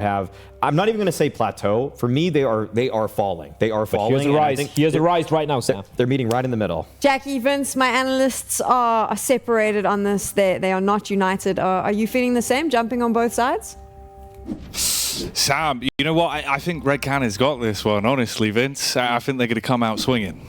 have, I'm not even going to say plateau. For me, they are falling. They are falling. Here's a rise. Here's a rise right now, Sam. They're meeting right in the middle. Jackie, Vince, my analysts are separated on this. They are not united. Are you feeling the same, jumping on both sides? Sam, you know what? I think Red Canids got this one, honestly, Vince. I think they're going to come out swinging.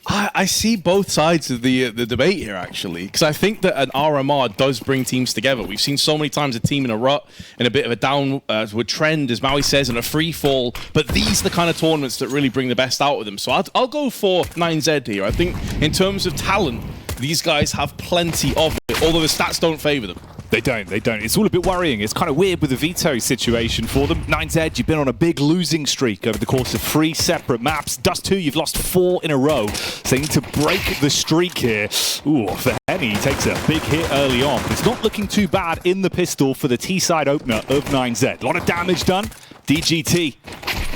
I see both sides of the debate here, actually, because I think that an RMR does bring teams together. We've seen so many times a team in a rut, in a bit of a downward trend, as Maui says, in a free fall. But these are the kind of tournaments that really bring the best out of them. So I'll go for 9Z here. I think in terms of talent, these guys have plenty of it, although the stats don't favor them. They don't. It's all a bit worrying. It's kind of weird with the veto situation for them. 9Z, you've been on a big losing streak over the course of 3 separate maps. Dust2, you've lost 4 in a row. So they need to break the streak here. Ooh, for Henny, he takes a big hit early on. But it's not looking too bad in the pistol for the T-side opener of 9Z. A lot of damage done. DGT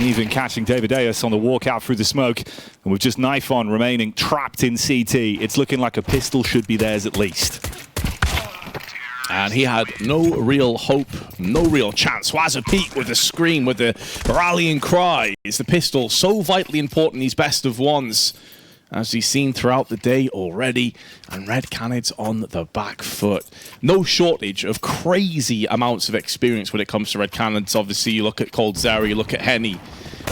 even catching Davideus on the walkout through the smoke. And with just Knife On remaining trapped in CT, it's looking like a pistol should be theirs at least. And he had no real hope, no real chance. Wazza Pete with the scream, with the rallying cry. Is the pistol so vitally important in these best of ones, as we've seen throughout the day already. And Red Canids on the back foot. No shortage of crazy amounts of experience when it comes to Red Canids. Obviously, you look at coldzera, you look at Henny.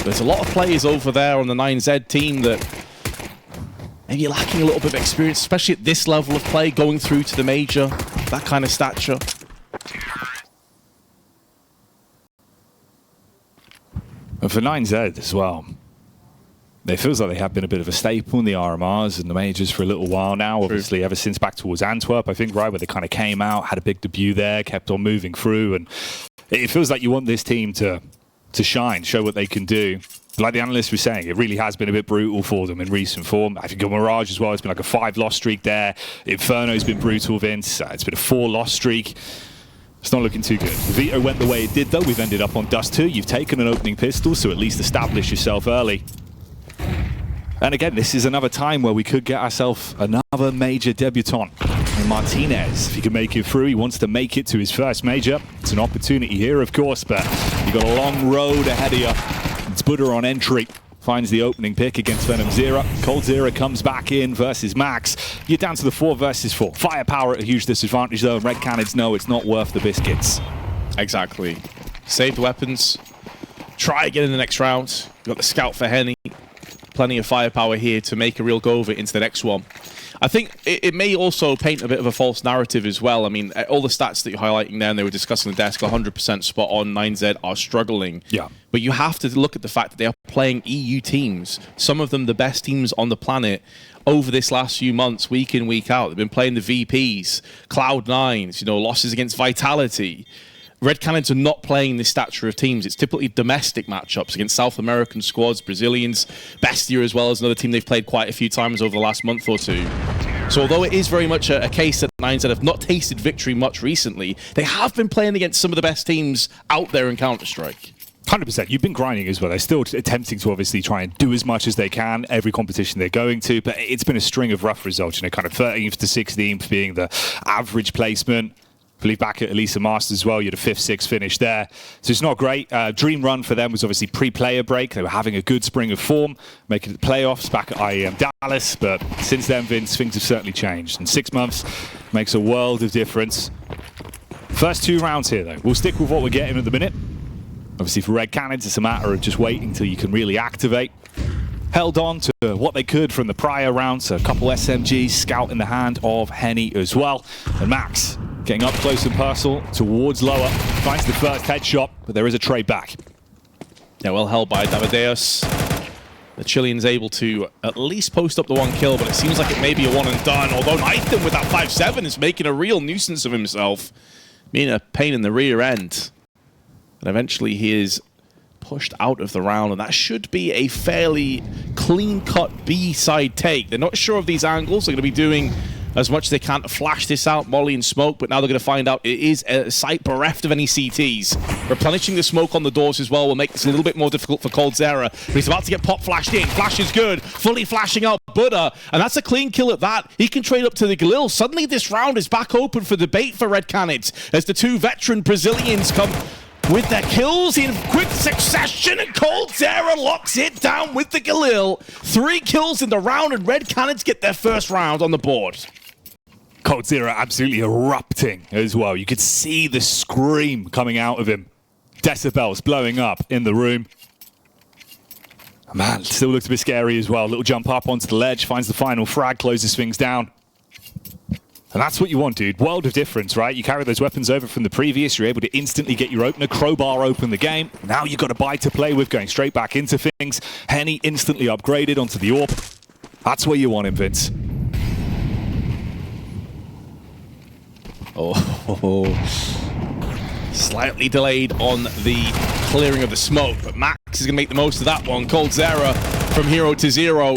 There's a lot of players over there on the 9Z team that maybe lacking a little bit of experience, especially at this level of play, going through to the major, that kind of stature. And for 9Z as well, it feels like they have been a bit of a staple in the RMRs and the majors for a little while now. Obviously, ever since back towards Antwerp, I think, right, where they kind of came out, had a big debut there, kept on moving through. And it feels like you want this team to shine, show what they can do. Like the analyst was saying, it really has been a bit brutal for them in recent form. I think Mirage as well, it's been like a 5-loss streak there. Inferno's been brutal, Vince. It's been a 4-loss streak. It's not looking too good. The veto went the way it did, though. We've ended up on Dust2. You've taken an opening pistol, so at least establish yourself early. And again, this is another time where we could get ourselves another major debutant. And Martinez, if he can make it through, he wants to make it to his first major. It's an opportunity here, of course, but you've got a long road ahead of you. It's Buddha on entry. Finds the opening pick against venomZera. coldzera comes back in versus Max. You're down to the 4 versus 4. Firepower at a huge disadvantage, though, and Red Canids know it's not worth the biscuits. Exactly. Save the weapons. Try again in the next round. You've got the scout for Henny. Plenty of firepower here to make a real go of it into the next one. I think it may also paint a bit of a false narrative as well. I mean, all the stats that you're highlighting there and they were discussing the desk, 100% spot on. 9Z are struggling. Yeah. But you have to look at the fact that they are playing EU teams, some of them the best teams on the planet over this last few months, week in, week out. They've been playing the VPs, Cloud9s, you know, losses against Vitality. Red Canids are not playing this stature of teams. It's typically domestic matchups against South American squads, Brazilians, BESTIA as well as another team they've played quite a few times over the last month or two. So although it is very much a case that 9Z have not tasted victory much recently, they have been playing against some of the best teams out there in Counter-Strike. 100%. You've been grinding as well. They're still attempting to obviously try and do as much as they can every competition they're going to, but it's been a string of rough results, you know, kind of 13th to 16th being the average placement. I believe back at Elisa Masters as well, you had a 5th, 6th finish there. So it's not great. Dream run for them was obviously pre-player break. They were having a good spring of form, making it the playoffs back at IEM Dallas. But since then, Vince, things have certainly changed. And 6 months makes a world of difference. First 2 rounds here, though. We'll stick with what we're getting at the minute. Obviously, for Red Canids, it's a matter of just waiting until you can really activate. Held on to what they could from the prior rounds. A couple SMGs, scout in the hand of Henny as well. And Max getting up close and personal towards lower. Finds the first headshot, but there is a trade back. Yeah, well held by Davideus. The Chilean's able to at least post up the 1 kill, but it seems like it may be a 1 and done. Although Knifton with that 5-7 is making a real nuisance of himself. Being a pain in the rear end. And eventually he is pushed out of the round, and that should be a fairly clean-cut B-side take. They're not sure of these angles. They're going to be doing as much as they can to flash this out, molly and smoke, but now they're going to find out it is a site bereft of any CTs. Replenishing the smoke on the doors as well will make this a little bit more difficult for coldzera, but he's about to get pop flashed in. Flash is good, fully flashing out Buddha, and that's a clean kill at that. He can trade up to the Galil. Suddenly this round is back open for debate for Red Canids as the 2 veteran Brazilians come with their kills in quick succession, and coldzera locks it down with the Galil. 3 kills in the round, and RED Canids get their first round on the board. coldzera absolutely erupting as well. You could see the scream coming out of him. Decibels blowing up in the room. Man, still looks a bit scary as well. Little jump up onto the ledge, finds the final frag, closes things down. And that's what you want, dude. World of difference, right? You carry those weapons over from the previous. You're able to instantly get your opener. Crowbar open the game. Now you've got a bite to play with, going straight back into things. Henny instantly upgraded onto the AWP. That's where you want him, Vince. Oh, slightly delayed on the clearing of the smoke, but Max is going to make the most of that one. coldzera from hero to zero.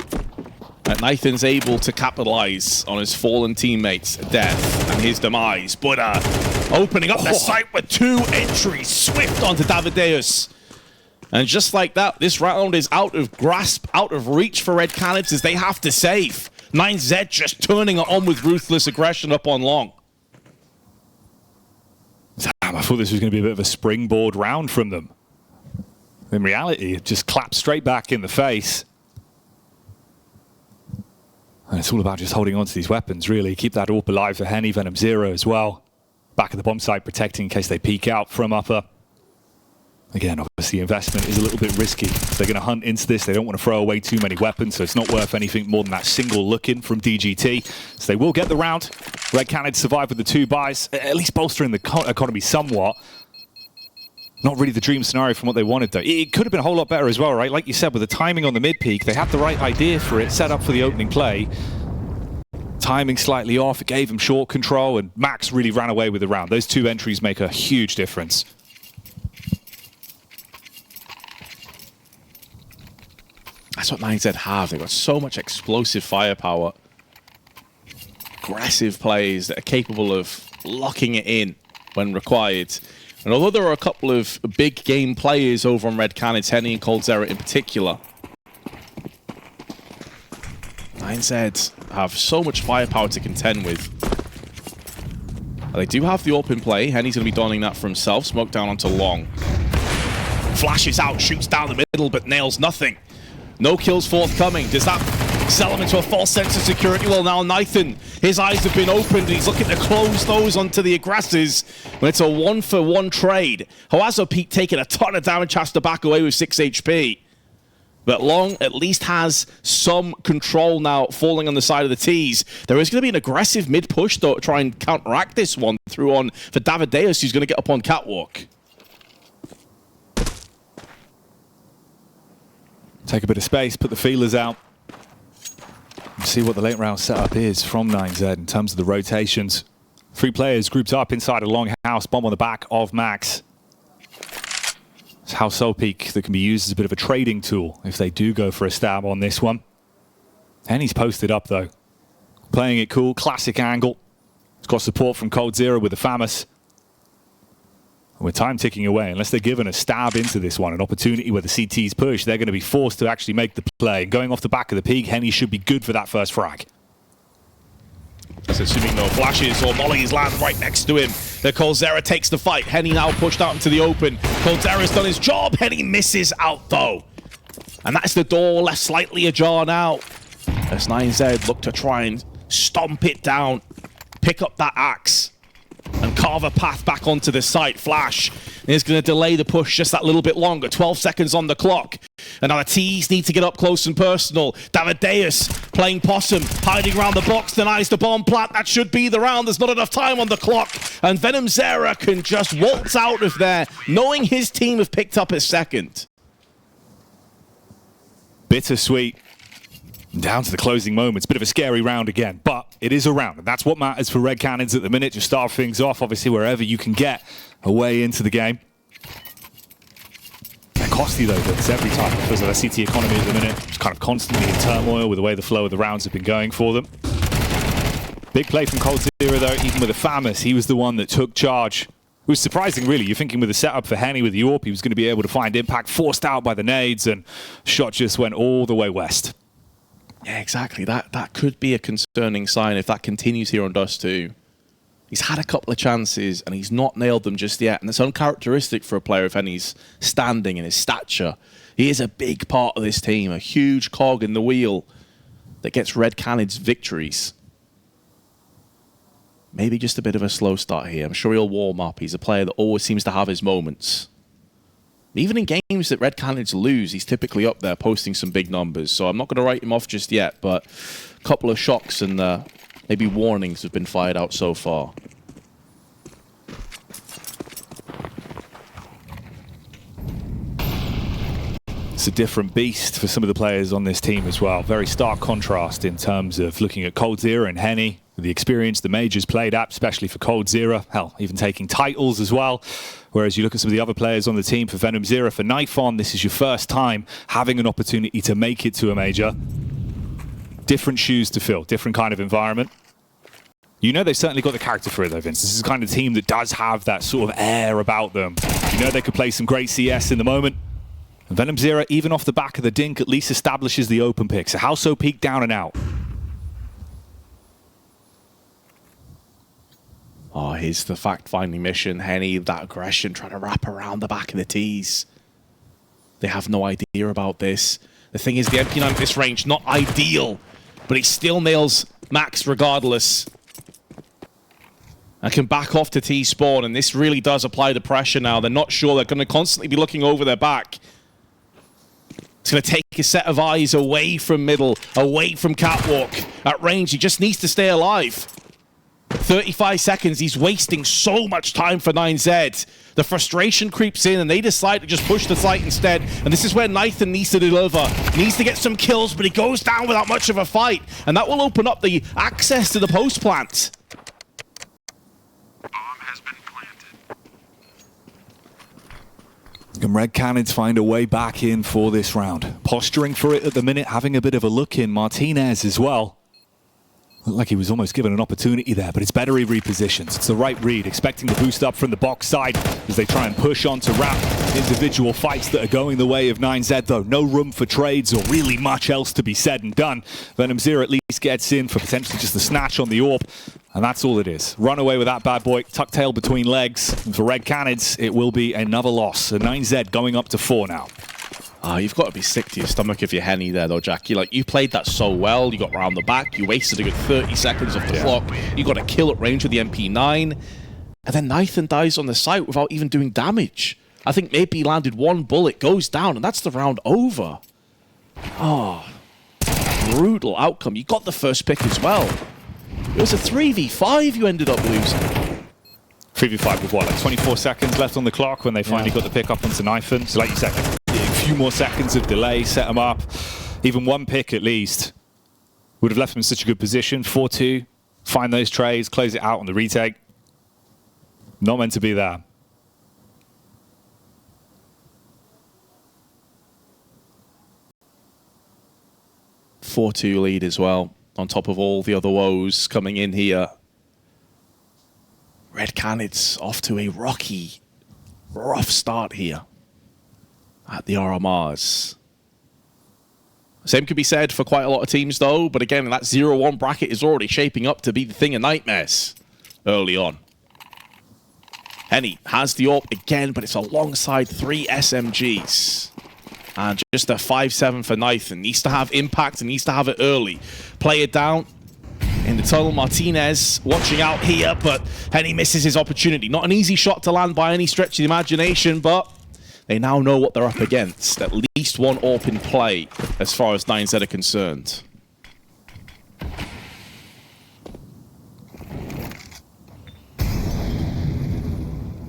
And Nathan's able to capitalize on his fallen teammates' death and his demise. But opening up the site with 2 entries. Swift onto Davideus. And just like that, this round is out of grasp, out of reach for RED Canids as they have to save. 9Z just turning it on with ruthless aggression up on long. Damn, I thought this was going to be a bit of a springboard round from them. In reality, it just clapped straight back in the face. And it's all about just holding on to these weapons, really. Keep that AWP alive for Henny, Venom Zero as well. Back at the bomb site, protecting in case they peek out from upper. Again, obviously, investment is a little bit risky. They're going to hunt into this. They don't want to throw away too many weapons, so it's not worth anything more than that single look-in from DGT. So they will get the round. RED Canids survive with the 2 buys, at least bolstering the economy somewhat. Not really the dream scenario from what they wanted, though. It could have been a whole lot better as well, right? Like you said, with the timing on the mid-peak, they had the right idea for it, set up for the opening play. Timing slightly off, it gave them short control, and Max really ran away with the round. Those 2 entries make a huge difference. That's what 9Z have. They've got so much explosive firepower. Aggressive plays that are capable of locking it in when required. And although there are a couple of big game players over on RED Canids, Henny and coldzera in particular, 9Z have so much firepower to contend with. They do have the AWP in play. Henny's going to be donning that for himself. Smoke down onto long. Flashes out, shoots down the middle, but nails nothing. No kills forthcoming. Does that sell him into a false sense of security? Well, now Nathan, his eyes have been opened and he's looking to close those onto the aggressors when it's a 1-for-1 trade. Hoazo Peak taking a ton of damage, has to back away with 6 HP. But Long at least has some control now falling on the side of the T's. There is going to be an aggressive mid-push, though, to try and counteract this one through on for Davideus, who's going to get up on catwalk. Take a bit of space, put the feelers out. And see what the late round setup is from 9Z in terms of the rotations. 3 players grouped up inside a long house, bomb on the back of Max. It's House Soul Peak that can be used as a bit of a trading tool if they do go for a stab on this one. And he's posted up though. Playing it cool, classic angle. It's got support from coldzera with the FAMAS. With time ticking away, unless they're given a stab into this one, an opportunity where the CTs push, they're going to be forced to actually make the play. Going off the back of the peak, Henny should be good for that first frag. That's assuming no flashes or mollies land right next to him. The coldzera takes the fight. Henny now pushed out into the open. coldzera's done his job. Henny misses out though. And that's the door left slightly ajar now. As 9Z look to try and stomp it down, pick up that axe, and carve a path back onto the site. Flash is going to delay the push just that little bit longer. 12 seconds on the clock. And now the T's need to get up close and personal. Davideus playing possum, hiding around the box, denies the bomb plant. That should be the round. There's not enough time on the clock. And Venom Zera can just waltz out of there, knowing his team have picked up a second. Bittersweet. Down to the closing moments. Bit of a scary round again, but it is a round, and that's what matters for RED Canids at the minute. Just start things off, obviously, wherever you can get a way into the game. They're costly, though, but it's every time because of their CT economy at the minute. It's kind of constantly in turmoil with the way the flow of the rounds have been going for them. Big play from coldzera, though, even with the FAMAS. He was the one that took charge. It was surprising, really. You're thinking with the setup for Henny with the AWP, he was going to be able to find impact, forced out by the nades, and shot just went all the way west. Yeah, exactly. That could be a concerning sign if that continues here on Dust2. He's had a couple of chances and he's not nailed them just yet. And it's uncharacteristic for a player of Henny's standing and his stature. He is a big part of this team, a huge cog in the wheel that gets RED Canids victories. Maybe just a bit of a slow start here. I'm sure he'll warm up. He's a player that always seems to have his moments. Even in games that RED Canids lose, he's typically up there posting some big numbers. So I'm not going to write him off just yet, but a couple of shocks and maybe warnings have been fired out so far. It's a different beast for some of the players on this team as well. Very stark contrast in terms of looking at coldzera and Henny, the experience the Majors played at, especially for coldzera. Hell, even taking titles as well. Whereas you look at some of the other players on the team for venomZero, for Nifon, this is your first time having an opportunity to make it to a major. Different shoes to fill, different kind of environment. You know they've certainly got the character for it though, Vince. This is the kind of team that does have that sort of air about them. You know they could play some great CS in the moment. And venomZero, even off the back of the dink, at least establishes the open pick. So how so peak down and out? Oh, here's the fact-finding mission. Henny, that aggression, trying to wrap around the back of the tees. They have no idea about this. The thing is, the MP9 at this range, not ideal, but he still nails Max regardless. And can back off to T-spawn, and this really does apply the pressure now. They're not sure. They're going to constantly be looking over their back. It's going to take a set of eyes away from middle, away from catwalk. At range, he just needs to stay alive. 35 seconds, he's wasting so much time for 9Z. The frustration creeps in and they decide to just push the site instead. And this is where Nathan needs to deliver. Needs to get some kills, but he goes down without much of a fight. And that will open up the access to the post plant. Can RED Canids find a way back in for this round? Posturing for it at the minute, having a bit of a look in. Martinez as well. Looked like he was almost given an opportunity there, but it's better he repositions. It's the right read, expecting the boost up from the box side as they try and push on to wrap individual fights that are going the way of 9Z, though. No room for trades or really much else to be said and done. venomZero at least gets in for potentially just the snatch on the AWP, and that's all it is. Run away with that bad boy, tuck tail between legs. And for RED Canids, it will be another loss. So 9Z going up to 4 now. Oh, you've got to be sick to your stomach if you're Henny there, though, Jackie. Like, you played that so well. You got round the back. You wasted a good 30 seconds off the clock. You got a kill at range with the MP9. And then Nathan dies on the site without even doing damage. I think maybe he landed one bullet, goes down, and that's the round over. Oh, brutal outcome. You got the first pick as well. It was a 3v5 you ended up losing. 3v5 with what, like 24 seconds left on the clock when they finally got the pick up onto Nathan. So like you said, a few more seconds of delay, set them up. Even one pick at least would have left them in such a good position. 4-2, find those trays, close it out on the retake. Not meant to be there. .4-2 lead as well, on top of all the other woes coming in here. RED Canids off to a rocky, rough start here at the RMRs. Same could be said for quite a lot of teams though, but again, that 0-1 bracket is already shaping up to be the thing of nightmares early on. Henny has the AWP again, but it's alongside 3 SMGs. And just a 5-7 for Nathan. Needs to have impact and needs to have it early. Play it down. In the tunnel, Martinez watching out here, but Henny misses his opportunity. Not an easy shot to land by any stretch of the imagination, but they now know what they're up against. At least one AWP in play as far as 9Z are concerned.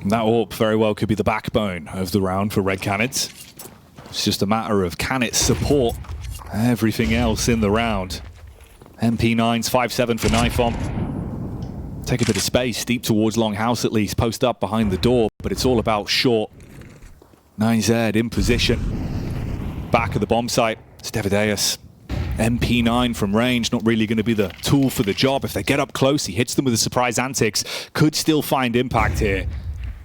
That AWP very well could be the backbone of the round for RED Canids. It's just a matter of can it support everything else in the round. MP9's 5-7 for Nifon. Take a bit of space, deep towards Longhouse at least, post up behind the door, but it's all about short. 9Z in position. Back of the bomb site, it's Devideus. MP9 from range, not really going to be the tool for the job. If they get up close, he hits them with a surprise antics. Could still find impact here.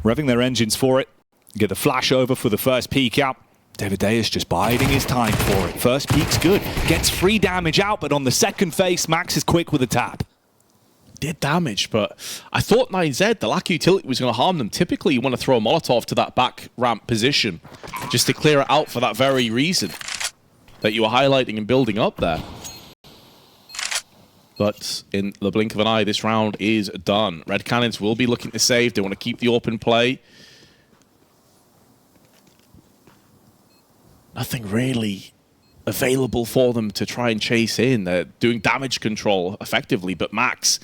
Revving their engines for it. Get the flash over for the first peek out. Devideus just biding his time for it. First peek's good. Gets free damage out, but on the second face, Max is quick with a tap. did damage, but I thought 9Z, the lack of utility was going to harm them. Typically, you want to throw a Molotov to that back ramp position just to clear it out for that very reason that you were highlighting and building up there. But in the blink of an eye, this round is done. Red Canids will be looking to save. They want to keep the open play. Nothing really available for them to try and chase in. They're doing damage control effectively, but Max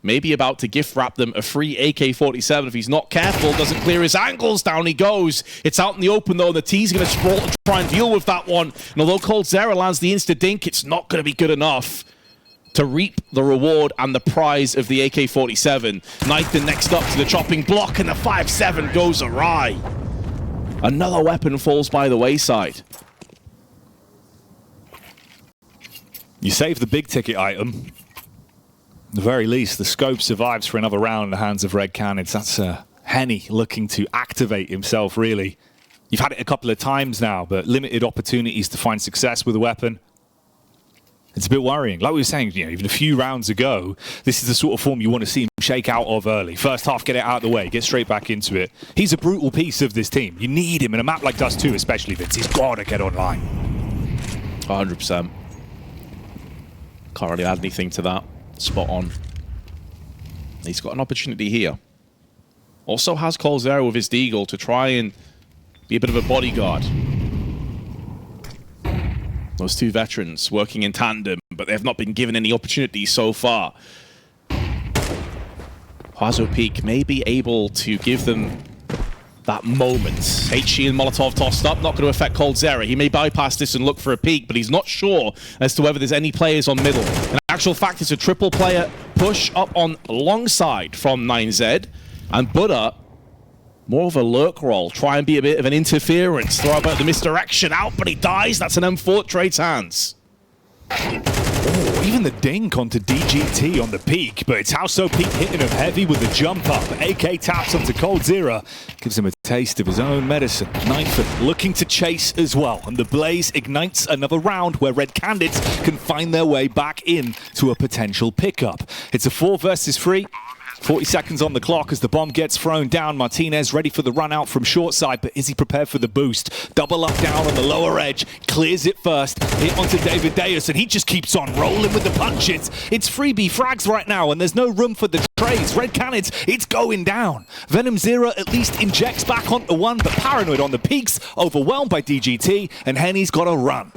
may be about to gift wrap them a free AK-47 if he's not careful. Doesn't clear his angles. Down he goes. It's out in the open though. The T's going to sprawl and try and deal with that one. And although coldzera lands the insta-dink, it's not going to be good enough to reap the reward and the prize of the AK-47. Nathan next up to the chopping block, and the 5-7 goes awry. Another weapon falls by the wayside. You save the big ticket item. At the very least, the scope survives for another round in the hands of Red Canids. That's Henny looking to activate himself, really. You've had it a couple of times now, but limited opportunities to find success with a weapon. It's a bit worrying. Like we were saying, you know, even a few rounds ago, this is the sort of form you want to see him shake out of early. First half, get it out of the way, get straight back into it. He's a brutal piece of this team. You need him in a map like Dust2 especially, Vince. He's got to get online. 100%. Can't really add anything to that. Spot on. He's got an opportunity here. Also has coldzera with his deagle to try and be a bit of a bodyguard. Those two veterans working in tandem, but they have not been given any opportunities so far. Huazo Peak may be able to give them that moment. HE and Molotov tossed up, not going to affect coldzera. He may bypass this and look for a peek, but he's not sure as to whether there's any players on middle. In actual fact, it's a triple player push up on long side from 9Z, and Buddha, more of a lurk roll, try and be a bit of an interference, throw about the misdirection out, but he dies. That's an M4 trades hands. Oh, even the dink onto DGT on the peak, but it's Huazo Peak hitting him heavy with the jump up. AK taps onto coldzera, gives him a taste of his own medicine. Knife looking to chase as well, and the blaze ignites another round where Red Canids can find their way back in to a potential pickup. It's a 4 versus 3. 40 seconds on the clock as the bomb gets thrown down. Martinez ready for the run out from short side, but is he prepared for the boost? Double up down on the lower edge, clears it first, hit onto David Deus, and he just keeps on rolling with the punches. It's freebie frags right now, and there's no room for the trades. Red Canids, it's going down. Venom Zero at least injects back onto one, but Paranoid on the peaks, overwhelmed by DGT, and Henny's got a run.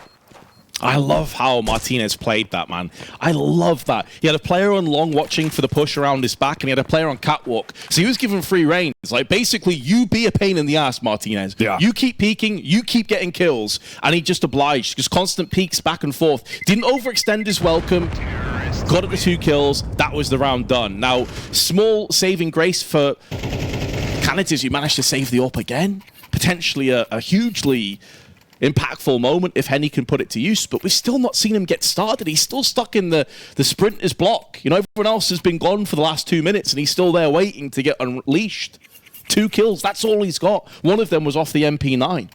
I love how Martinez played that, man. I love that. He had a player on long watching for the push around his back, and he had a player on catwalk. So he was given free reign. It's like, basically, you be a pain in the ass, Martinez. Yeah. You keep peeking, you keep getting kills, and he just obliged. Just constant peeks back and forth. Didn't overextend his welcome. Got at the 2 kills. That was the round done. Now, small saving grace for Canids is you managed to save the AWP again. Potentially a hugely impactful moment if Henny can put it to use, but we've still not seen him get started. He's still stuck in the sprinter's block. You know, everyone else has been gone for the last 2 minutes, and he's still there waiting to get unleashed. 2 kills, that's all he's got. One of them was off the MP9.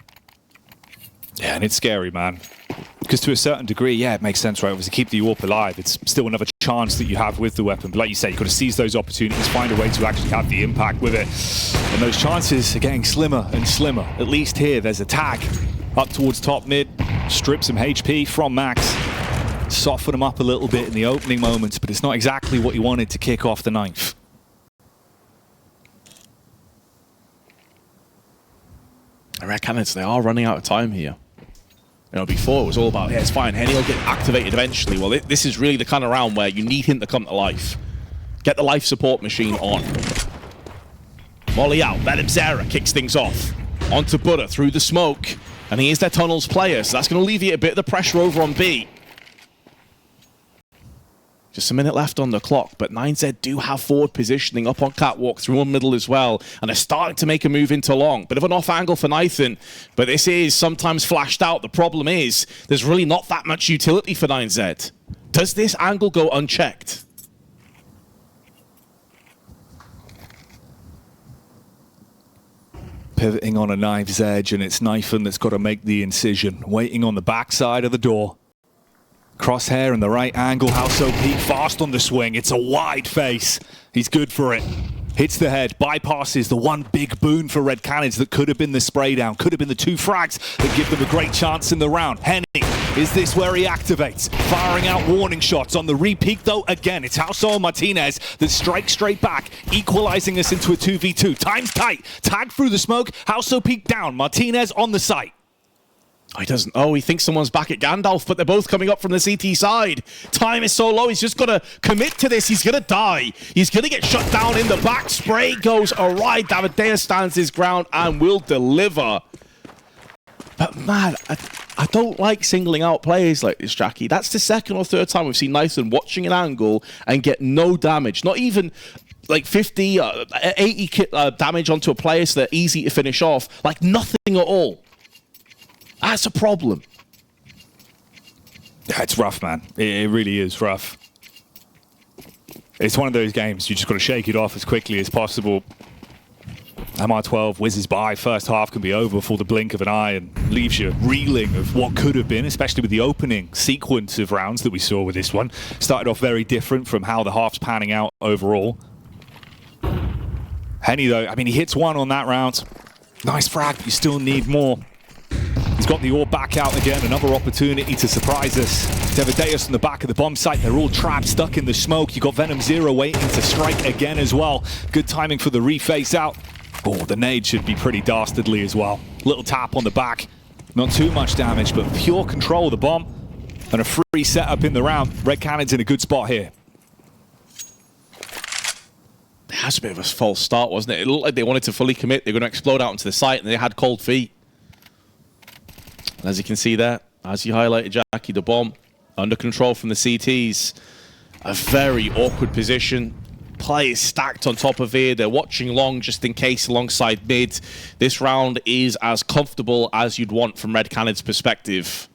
Yeah, and it's scary, man. Because to a certain degree, yeah, it makes sense, right? Obviously, keep the AWP alive. It's still another chance that you have with the weapon. But like you say, you've got to seize those opportunities, find a way to actually have the impact with it. And those chances are getting slimmer and slimmer. At least here, there's a tag up towards top mid, strip some HP from Max, soften him up a little bit in the opening moments, but it's not exactly what you wanted to kick off the 9th. Red Canids, they are running out of time here. You know, before it was all about, yeah, it's fine, Henny will get activated eventually. Well, this is really the kind of round where you need him to come to life. Get the life support machine on. Molly out, Venom Zera kicks things off. Onto Buddha through the smoke. And he is their tunnels player, so that's going to alleviate a bit of the pressure over on B. Just a minute left on the clock, but 9Z do have forward positioning up on catwalk through on middle as well, and they're starting to make a move into long. Bit of an off angle for Nathan, but this is sometimes flashed out. The problem is there's really not that much utility for 9Z. Does this angle go unchecked? Pivoting on a knife's edge, and it's Nathan that's got to make the incision. Waiting on the backside of the door. Crosshair in the right angle. Halso Peak fast on the swing. It's a wide face. He's good for it. Hits the head, bypasses the one big boon for Red Canids that could have been the spray down, could have been the 2 frags that give them a great chance in the round. Henny, is this where he activates? Firing out warning shots on the re-peak though. Again, it's Halso and Martinez that strike straight back, equalizing us into a 2v2. Time's tight, tag through the smoke, Halso Peak down, Martinez on the site. Oh, he doesn't. Oh, he thinks someone's back at Gandalf, but they're both coming up from the CT side. Time is so low. He's just got to commit to this. He's going to die. He's going to get shut down in the back. Spray goes awry. Davidea stands his ground and will deliver. But, man, I don't like singling out players like this, Jackie. That's the second or third time we've seen Nyson watching an angle and get no damage. Not even like 50, 80 damage onto a player so they're easy to finish off. Like nothing at all. That's a problem. Yeah, it's rough, man. It really is rough. It's one of those games you just got to shake it off as quickly as possible. MR12 whizzes by. First half can be over before the blink of an eye and leaves you reeling of what could have been, especially with the opening sequence of rounds that we saw with this one. Started off very different from how the half's panning out overall. Henny, though, I mean, he hits one on that round. Nice frag, but you still need more. He's got the orb back out again, another opportunity to surprise us. Davideus on the back of the bomb site, they're all trapped, stuck in the smoke. You got Venom Zero waiting to strike again as well. Good timing for the reface out. Oh, the nade should be pretty dastardly as well. Little tap on the back, not too much damage, but pure control of the bomb. And a free setup in the round. Red Canids in a good spot here. That's a bit of a false start, wasn't it? It looked like they wanted to fully commit. They're going to explode out into the site, and they had cold feet. As you can see there, as you highlighted, Jackie, the bomb under control from the CTs. A very awkward position. Players stacked on top of here. They're watching long just in case alongside mid. This round is as comfortable as you'd want from Red Canids' perspective.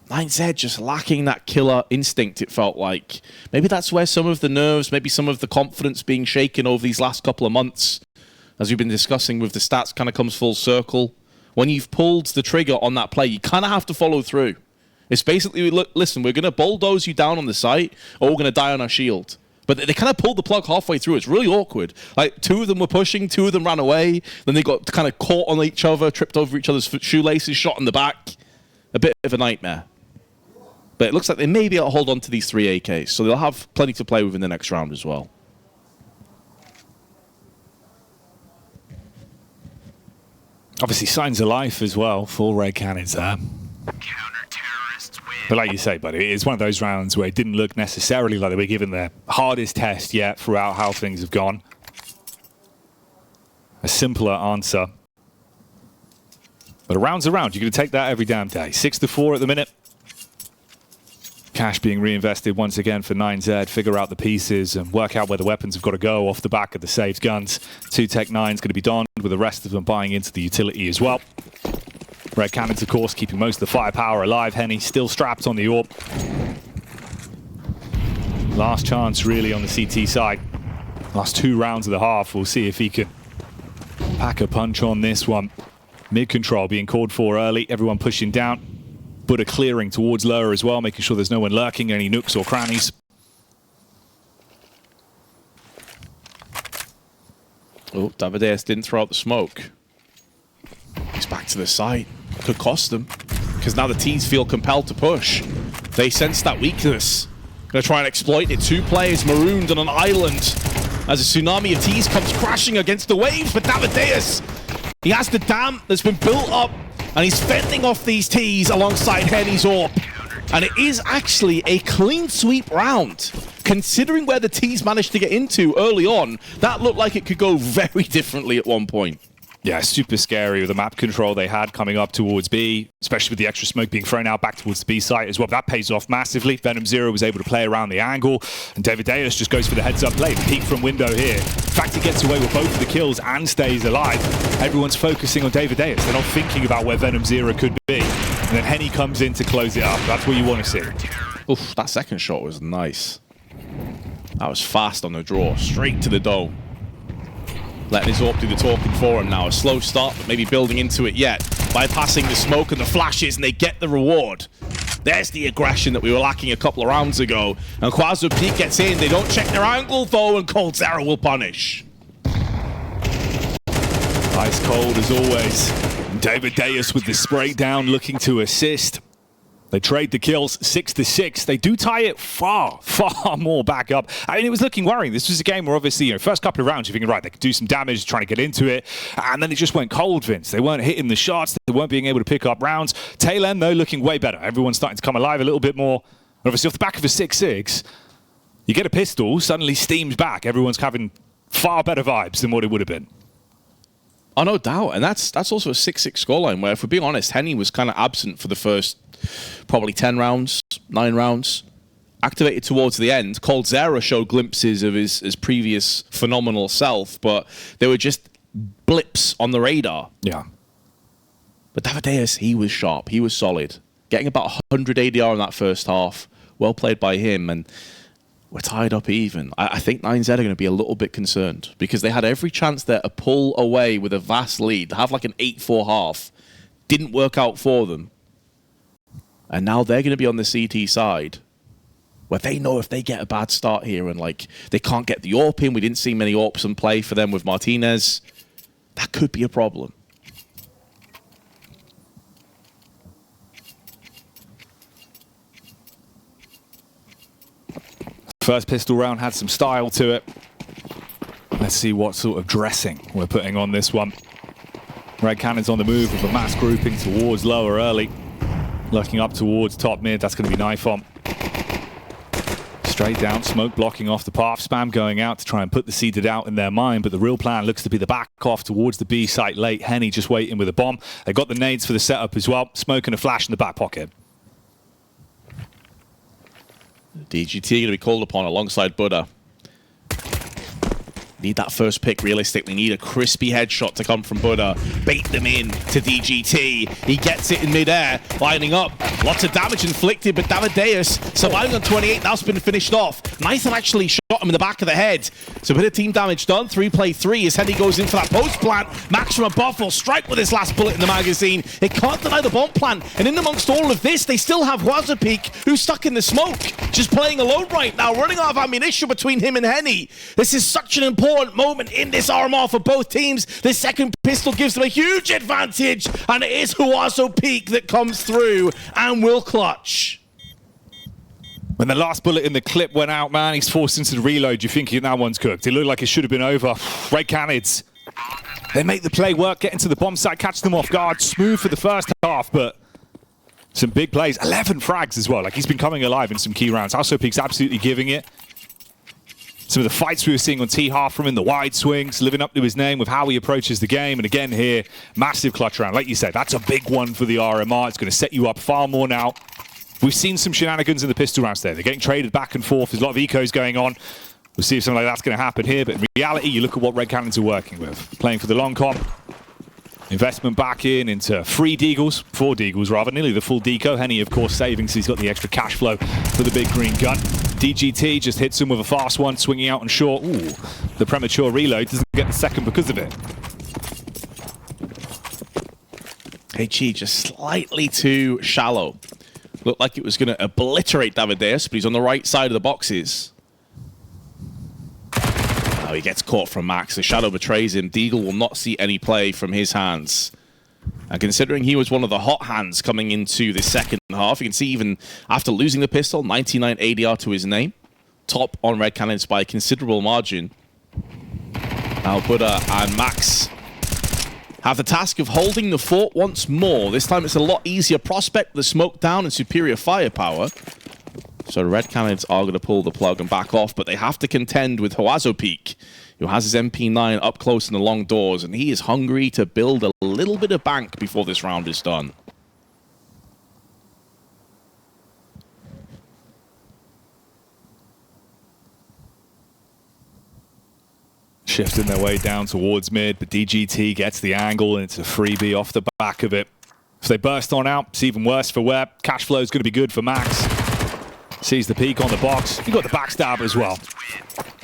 9Z just lacking that killer instinct, it felt like. Maybe that's where some of the nerves, maybe some of the confidence being shaken over these last couple of months, as we've been discussing with the stats, kind of comes full circle. When you've pulled the trigger on that play, you kind of have to follow through. It's basically, look, listen, we're going to bulldoze you down on the site, or we're going to die on our shield. But they kind of pulled the plug halfway through. It's really awkward. Like, 2 of them were pushing, 2 of them ran away, then they got kind of caught on each other, tripped over each other's shoelaces, shot in the back. A bit of a nightmare. But it looks like they may be able to hold on to these 3 AKs, so they'll have plenty to play with in the next round as well. Obviously, signs of life as well for Red Canids there. But like you say, buddy, it's one of those rounds where it didn't look necessarily like they were given their hardest test yet throughout how things have gone. A simpler answer. But a round's a round. You're going to take that every damn day. 6-4 at the minute. Cash being reinvested once again for 9Z. Figure out the pieces and work out where the weapons have got to go off the back of the saved guns. 2 Tech 9's going to be donned, with the rest of them buying into the utility as well. Red Canids, of course, keeping most of the firepower alive. Henny still strapped on the orb. Last chance, really, on the CT side. Last 2 rounds of the half. We'll see if he can pack a punch on this one. Mid control being called for early. Everyone pushing down. Buddha clearing towards lower as well, making sure there's no one lurking, any nooks or crannies. Oh, Davideus didn't throw out the smoke. He's back to the site. Could cost them, because now the T's feel compelled to push. They sense that weakness. Gonna try and exploit it. 2 players marooned on an island as a tsunami of T's comes crashing against the waves. But Davideus, he has the dam that's been built up, and he's fending off these T's alongside Henny's orb. And it is actually a clean sweep round. Considering where the T's managed to get into early on, that looked like it could go very differently at one point. Yeah, super scary with the map control they had coming up towards B, especially with the extra smoke being thrown out back towards the B site as well. That pays off massively. Venom Zero was able to play around the angle, and Davideus just goes for the heads-up play. Peek from window here. In fact, he gets away with both of the kills and stays alive. Everyone's focusing on Davideus. They're not thinking about where Venom Zero could be. And then Henny comes in to close it up. That's what you want to see. Oof, that second shot was nice. That was fast on the draw, straight to the dome. Letting his AWP do the talking for him now. A slow start, but maybe building into it yet. Bypassing the smoke and the flashes, and they get the reward. There's the aggression that we were lacking a couple of rounds ago. And Quazo Peak gets in. They don't check their angle, though, and coldzera will punish. Ice cold as always. David Deus with the spray down, looking to assist. They trade the kills 6-6. They do tie it far more back up. I mean, it was looking worrying. This was a game where obviously, you know, first couple of rounds, you're thinking, right, they could do some damage, trying to get into it. And then it just went cold, Vince. They weren't hitting the shots. They weren't being able to pick up rounds. Tail end, though, looking way better. Everyone's starting to come alive a little bit more. And obviously, off the back of a 6-6, you get a pistol, suddenly steams back. Everyone's having far better vibes than what it would have been. Oh, no doubt. And that's also a 6-6 scoreline where, if we're being honest, Henny was kind of absent for the first probably 10 rounds, 9 rounds. Activated towards the end. coldzera showed glimpses of his previous phenomenal self, but they were just blips on the radar. Yeah. But David Deus, he was sharp. He was solid. Getting about 100 ADR in that first half. Well played by him. And we're tied up even. I think 9Z are going to be a little bit concerned because they had every chance there to pull away with a vast lead, to have like an 8-4 half. Didn't work out for them. And now they're going to be on the CT side where they know if they get a bad start here and like they can't get the AWP in. We didn't see many AWPs in play for them with Martinez. That could be a problem. First pistol round had some style to it. Let's see what sort of dressing we're putting on this one. Red Canids on the move with a mass grouping towards lower early. Looking up towards top mid, that's going to be knife on. Straight down, smoke blocking off the path, spam going out to try and put the seeded out in their mind, but the real plan looks to be the back off towards the B site late. Henny just waiting with a bomb. They got the nades for the setup as well. Smoke and a flash in the back pocket. DGT going to be called upon alongside Buddha. Need that first pick realistically. Need a crispy headshot to come from Buddha. Bait them in to DGT. He gets it in midair, lining up. Lots of damage inflicted, but David Deus surviving on 28. Now it's been finished off. Nathan actually shot him in the back of the head. So a bit of team damage done. 3-play-3 as Henny goes in for that post plant. Max from above will strike with his last bullet in the magazine. It can't deny the bomb plant. And in amongst all of this, they still have Wazapeak, who's stuck in the smoke. Just playing alone right now, running out of ammunition between him and Henny. This is such an important moment in this RMR for both teams. The second pistol gives them a huge advantage, and it is Wazapeak that comes through and will clutch. When the last bullet in the clip went out, man, he's forced into the reload. You're thinking that one's cooked. It looked like it should have been over. Red Canids. They make the play work, get into the bomb site, catch them off guard. Smooth for the first half, but some big plays. 11 frags as well. Like, he's been coming alive in some key rounds. Wazapeak's absolutely giving it. Some of the fights we were seeing on T-Half from him, the wide swings, living up to his name with how he approaches the game. And again here, massive clutch round. Like you said, that's a big one for the RMR. It's going to set you up far more now. We've seen some shenanigans in the pistol rounds there. They're getting traded back and forth. There's a lot of ecos going on. We'll see if something like that's going to happen here. But in reality, you look at what Red Canids are working with. Playing for the long comp. Investment back into 4 Deagles rather, nearly the full deco. Henny, of course, saving, so he's got the extra cash flow for the big green gun. DGT just hits him with a fast one, swinging out and short. Ooh, the premature reload doesn't get the second because of it. HE just slightly too shallow. Looked like it was going to obliterate David Deus, but he's on the right side of the boxes. Now he gets caught from Max. The shadow betrays him. Deagle will not see any play from his hands. And considering he was one of the hot hands coming into the second half, you can see even after losing the pistol, 99 ADR to his name. Top on Red Canids by a considerable margin. Now Buddha and Max have the task of holding the fort once more. This time it's a lot easier prospect, the smoke down and superior firepower. So Red Canids are going to pull the plug and back off, but they have to contend with Wazapeak, who has his MP9 up close in the long doors, and he is hungry to build a little bit of bank before this round is done. Shifting their way down towards mid, but DGT gets the angle, and it's a freebie off the back of it. If they burst on out, it's even worse for Webb. Cash flow is going to be good for Max. Sees the peak on the box. You got the backstab as well.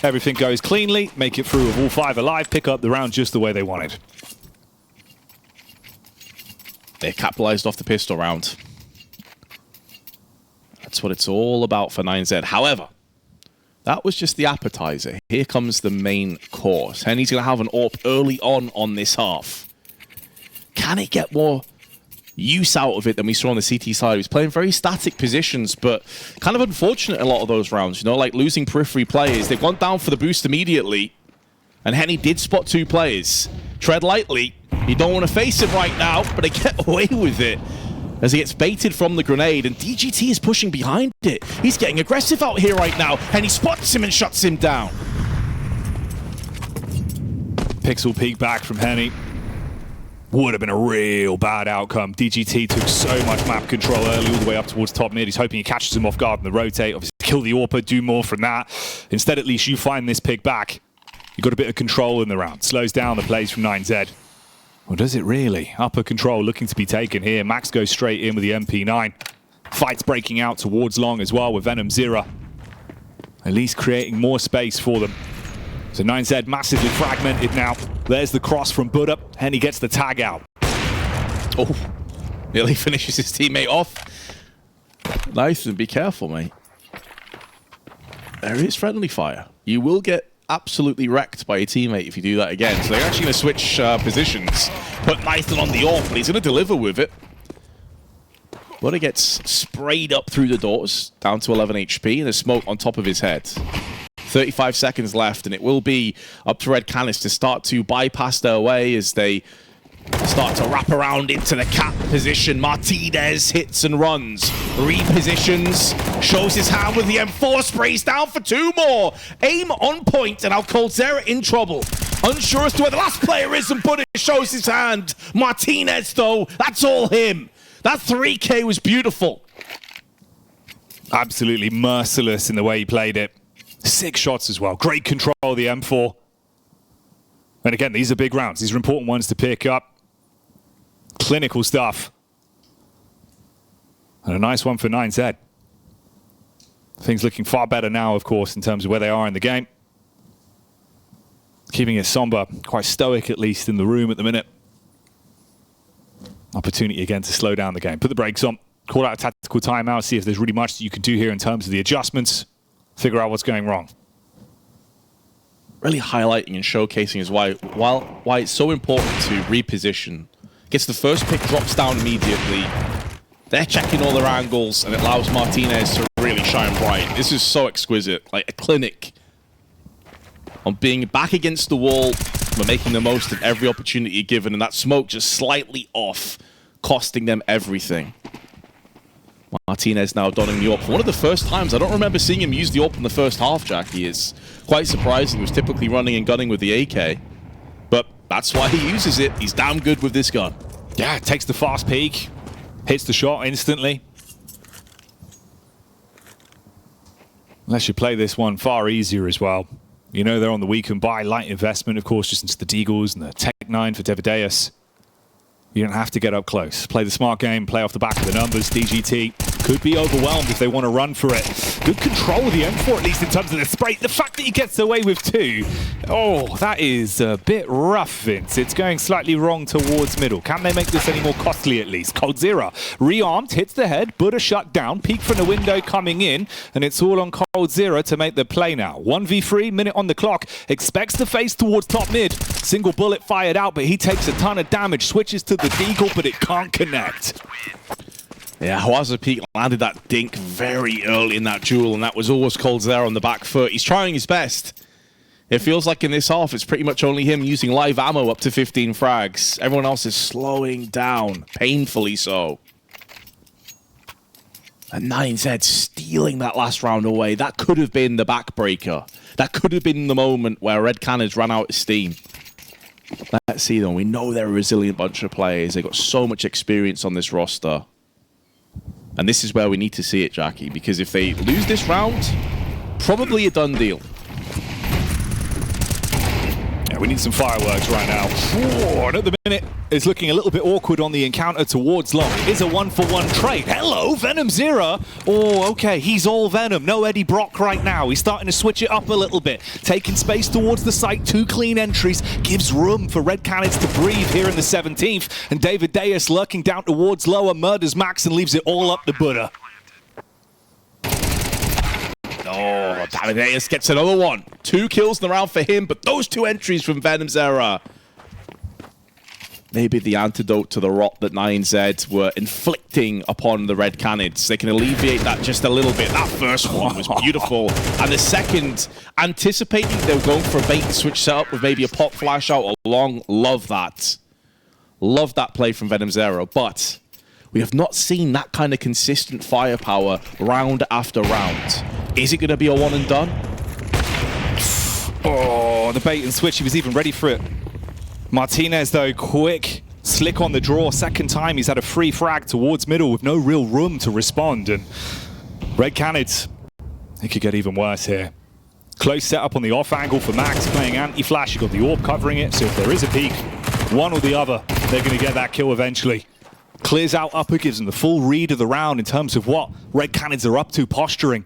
Everything goes cleanly, make it through with all 5 alive, pick up the round just the way they wanted. They capitalized off the pistol round. That's what it's all about for 9Z. However, that was just the appetizer. Here comes the main course. Henny's going to have an AWP early on this half. Can he get more use out of it than we saw on the CT side? He was playing very static positions, but kind of unfortunate in a lot of those rounds. You know, like losing periphery players. They've gone down for the boost immediately, and Henny did spot 2 players. Tread lightly. You don't want to face him right now, but they get away with it as he gets baited from the grenade, and DGT is pushing behind it. He's getting aggressive out here right now, and he spots him and shuts him down. Pixel peek back from Henny. Would have been a real bad outcome. DGT took so much map control early all the way up towards top mid. He's hoping he catches him off guard in the rotate. Obviously, kill the AWP, do more from that. Instead, at least you find this pick back. You got a bit of control in the round. Slows down the plays from 9Z. Or does it really? Upper control looking to be taken here. Max goes straight in with the MP9. Fights breaking out towards long as well with Venom Zero. At least creating more space for them. So 9Z massively fragmented now. There's the cross from Buddha, and he gets the tag out. Oh, nearly finishes his teammate off. Nathan, be careful, mate. There is friendly fire. You will get absolutely wrecked by your teammate if you do that again. So they're actually going to switch positions. Put Nathan on the AWP, but he's going to deliver with it. Buddha gets sprayed up through the doors, down to 11 HP, and there's smoke on top of his head. 35 seconds left, and it will be up to RED Canids to start to bypass their way as they start to wrap around into the cap position. Martinez hits and runs, repositions, shows his hand with the M4, sprays down for 2 more. Aim on point, and now coldzera in trouble. Unsure as to where the last player is, and Buddha shows his hand. Martinez, though, that's all him. That 3K was beautiful. Absolutely merciless in the way he played it. 6 shots as well. Great control of the M4. And again, these are big rounds. These are important ones to pick up. Clinical stuff. And a nice one for 9Z. Things looking far better now, of course, in terms of where they are in the game. Keeping it somber, quite stoic at least in the room at the minute. Opportunity again to slow down the game. Put the brakes on. Call out a tactical timeout. See if there's really much that you can do here in terms of the adjustments. Figure out what's going wrong. Really highlighting and showcasing is why it's so important to reposition. Gets the first pick, drops down immediately. They're checking all their angles, and it allows Martinez to really shine bright. This is so exquisite, like a clinic on being back against the wall, but making the most of every opportunity given, and that smoke just slightly off, costing them everything. Martinez now donning the AWP. For one of the first times, I don't remember seeing him use the AWP in the first half, Jackie. It's quite surprising. He was typically running and gunning with the AK. But that's why he uses it. He's damn good with this gun. Yeah, takes the fast peek. Hits the shot instantly. Unless you play this one far easier as well. You know they're on the weekend buy. Light investment, of course, just into the Deagles and the Tech 9 for Devadeus. You don't have to get up close. Play the smart game, play off the back of the numbers. DGT could be overwhelmed if they want to run for it. Good control of the M4, at least in terms of the spray. The fact that he gets away with 2, oh, that is a bit rough, Vince. It's going slightly wrong towards middle. Can they make this any more costly, at least? coldzera, rearmed, hits the head. Buddha shut down. Peek from the window coming in, and it's all on coldzera to make the play now. 1v3, minute on the clock. Expects to face towards top mid. Single bullet fired out, but he takes a ton of damage. Switches to the Deagle, but it can't connect. Yeah, Hawaza Peak landed that dink very early in that duel, and that was always coldzera on the back foot. He's trying his best. It feels like in this half, it's pretty much only him using live ammo up to 15 frags. Everyone else is slowing down, painfully so. And 9Z stealing that last round away. That could have been the backbreaker. That could have been the moment where RED Canids ran out of steam. Let's see though, we know they're a resilient bunch of players. They've got so much experience on this roster. And this is where we need to see it, Jackie, because if they lose this round, probably a done deal. Yeah, we need some fireworks right now. Whoa, and at the minute, it's looking a little bit awkward on the encounter towards long. It is a 1-for-1 trade. Hello, Venom Zero. Oh, okay, he's all Venom. No Eddie Brock right now. He's starting to switch it up a little bit. Taking space towards the site. 2 clean entries. Gives room for RED Canids to breathe here in the 17th. And David Deus lurking down towards lower. Murders Max and leaves it all up to Buddha. Oh, Davideus gets another one. 2 kills in the round for him, but those 2 entries from Venomzera. Maybe the antidote to the rot that 9Z were inflicting upon the Red Canids. They can alleviate that just a little bit. That first one was beautiful. And the second, anticipating they were going for a bait and switch setup with maybe a pop flash out along. Love that. Love that play from Venomzera. But we have not seen that kind of consistent firepower round after round. Is it going to be a one and done? Oh, the bait and switch. He was even ready for it. Martinez, though, quick, slick on the draw. Second time he's had a free frag towards middle with no real room to respond. And Red Canids, it could get even worse here. Close setup on the off angle for Max, playing anti-flash. You've got the AWP covering it, so if there is a peek, one or the other, they're going to get that kill eventually. Clears out upper, gives them the full read of the round in terms of what Red Canids are up to, posturing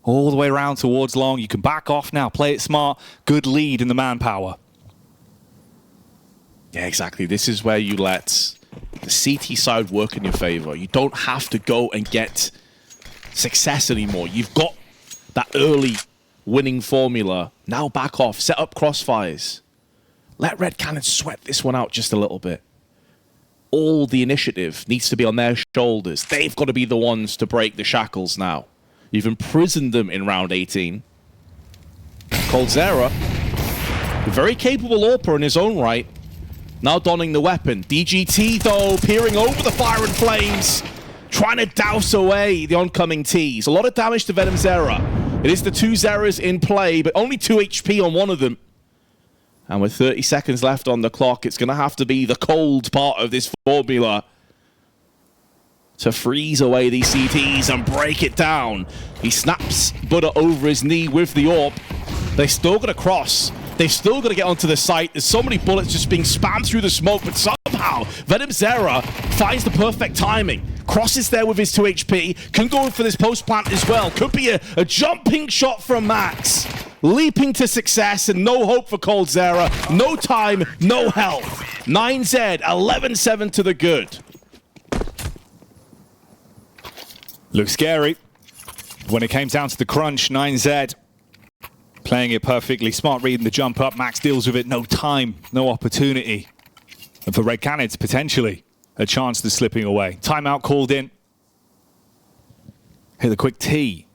all the way around towards long. You can back off now, play it smart, good lead in the manpower. Yeah, exactly. This is where you let the CT side work in your favor. You don't have to go and get success anymore. You've got that early winning formula. Now back off, set up crossfires. Let Red Canids sweat this one out just a little bbit. All the initiative needs to be on their shoulders. They've got to be the ones to break the shackles now. You've imprisoned them in round 18. coldzera, a very capable AWPer in his own right, now donning the weapon. DGT, though, peering over the fire and flames, trying to douse away the oncoming Ts. A lot of damage to Venomzera. It is the 2 Zeras in play, but only 2 HP on one of them. And with 30 seconds left on the clock, it's going to have to be the cold part of this formula to freeze away these CTs and break it down. He snaps Buddha over his knee with the AWP. They're still going to cross. They've still got to get onto the site. There's so many bullets just being spammed through the smoke, but somehow Venomzera finds the perfect timing. Crosses there with his 2 HP. Can go in for this post plant as well. Could be a jumping shot from Max. Leaping to success and no hope for coldzera. No time, no health. 9Z, 11-7 to the good. Looks scary. When it came down to the crunch, 9Z playing it perfectly. Smart reading the jump up. Max deals with it. No time, no opportunity. And for Red Canids, potentially a chance to slipping away. Timeout called in. Hit the quick T.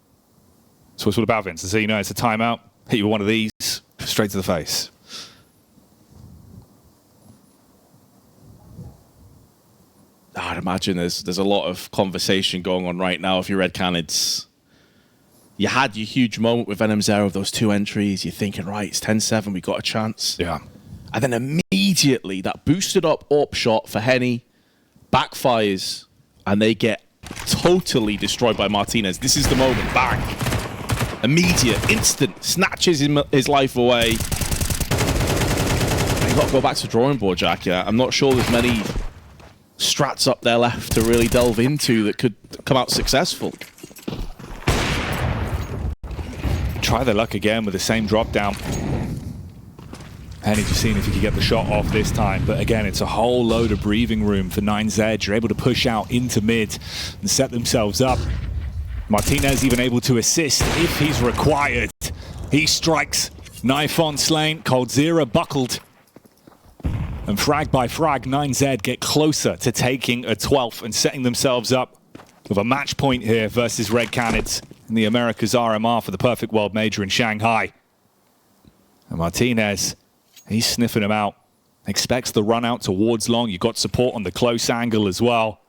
So it's all about, Vince. So you know it's a timeout. Hit you with one of these, straight to the face. I'd imagine there's a lot of conversation going on right now if you're Red Canids. You had your huge moment with Venomzera with those 2 entries. You're thinking, right, it's 10-7, we got a chance. Yeah. And then immediately that boosted up AWP shot for Henny backfires and they get totally destroyed by Martinez. This is the moment. Bang. Immediate, instant, snatches his life away. You've got to go back to the drawing board, Jack. Yeah, I'm not sure there's many strats up there left to really delve into that could come out successful. Try their luck again with the same drop down. Henny just seeing if he could get the shot off this time. But again, it's a whole load of breathing room for 9Z. You're able to push out into mid and set themselves up. Martinez even able to assist if he's required. He strikes. Knife on slain. coldzera buckled. And frag by frag, 9Z get closer to taking a 12th and setting themselves up with a match point here versus Red Canids in the Americas RMR for the perfect world major in Shanghai. And Martinez, he's sniffing him out. Expects the run out towards long. You've got support on the close angle as well.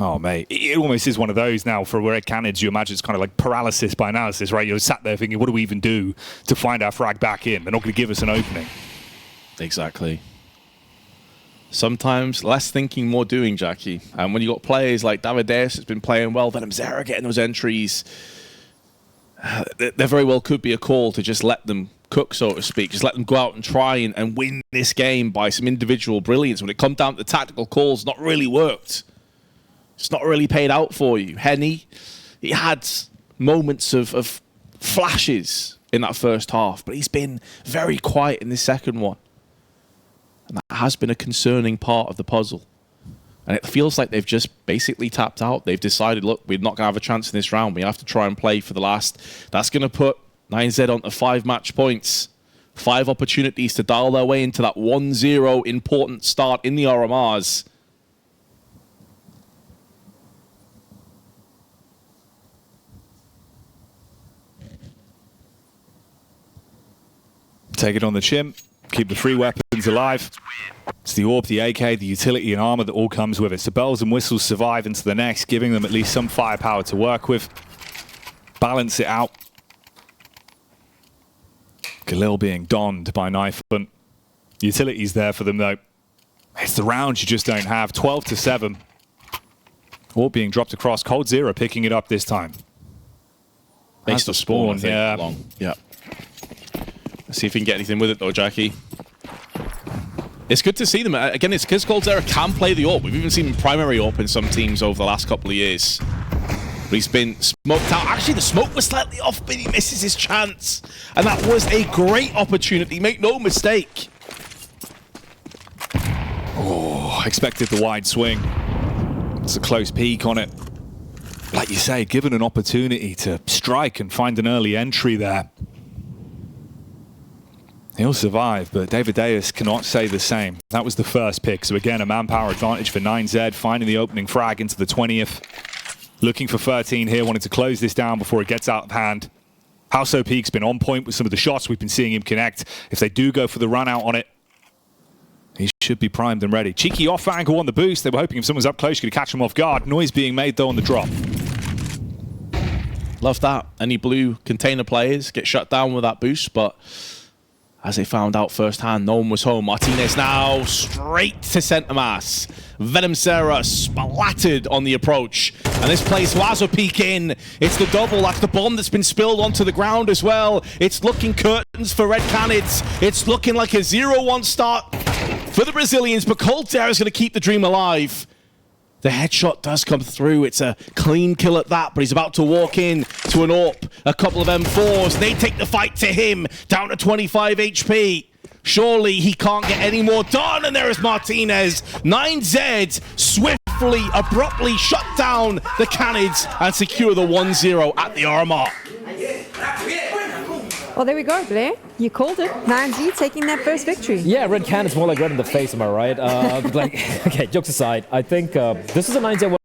Oh, mate, it almost is one of those now for Red Canids. You imagine it's kind of like paralysis by analysis, right? You're sat there thinking, what do we even do to find our frag back in? They're not going to give us an opening. Exactly. Sometimes less thinking, more doing, Jackie. And when you got players like Davideus that's been playing well, Venomzera getting those entries, there very well could be a call to just let them cook, so to speak. Just let them go out and try and win this game by some individual brilliance. When it comes down to the tactical calls, not really worked. It's not really paid out for you. Henny, he had moments of flashes in that first half, but he's been very quiet in this second one. And that has been a concerning part of the puzzle. And it feels like they've just basically tapped out. They've decided, look, we're not going to have a chance in this round. We have to try and play for the last. That's going to put 9Z onto 5 match points. 5 opportunities to dial their way into that 1-0 important start in the RMRs. Take it on the chin. Keep the 3 weapons alive. It's the AWP, the AK, the utility and armor that all comes with it. So bells and whistles survive into the next, giving them at least some firepower to work with. Balance it out. Khalil being donned by Knife. Utility's there for them though. It's the round you just don't have. 12-7. AWP being dropped across. Cold Zero picking it up this time. Makes the spawn, yeah. Long. Yeah. Let's see if we can get anything with it though, Jackie. It's good to see them. Again, it's because Cold Zero can play the AWP. We've even seen him primary AWP in some teams over the last couple of years. But he's been smoked out. Actually, the smoke was slightly off, but he misses his chance. And that was a great opportunity. Make no mistake. Oh, expected the wide swing. It's a close peek on it. Like you say, given an opportunity to strike and find an early entry there. He'll survive, but David Deus cannot say the same. That was the first pick. So again, a manpower advantage for 9Z, finding the opening frag into the 20th. Looking for 13 here, wanting to close this down before it gets out of hand. House OP's been on point with some of the shots we've been seeing him connect. If they do go for the run out on it, he should be primed and ready. Cheeky off angle on the boost. They were hoping if someone's up close, you could catch him off guard. Noise being made though on the drop. Love that. Any blue container players get shut down with that boost, but as they found out firsthand, no one was home. Martinez now straight to centre mass. Venom Sarah splattered on the approach. And this plays Lazo peek in. It's the double. That's the bomb that's been spilled onto the ground as well. It's looking curtains for RED Canids. It's looking like a 0-1 start for the Brazilians, but Cold Zero is going to keep the dream alive. The headshot does come through. It's a clean kill at that, but he's about to walk in to an AWP. A couple of M4s. They take the fight to him, down to 25 HP. Surely he can't get any more done, and there is Martinez. 9Z swiftly, abruptly shut down the Canids and secure the 1-0 at the RMR. Well, there we go, Blair. You called it. 9Z taking that first victory. Yeah, Red Canids more like red in the face, am I right? Like, okay, jokes aside, I think this is a 9Z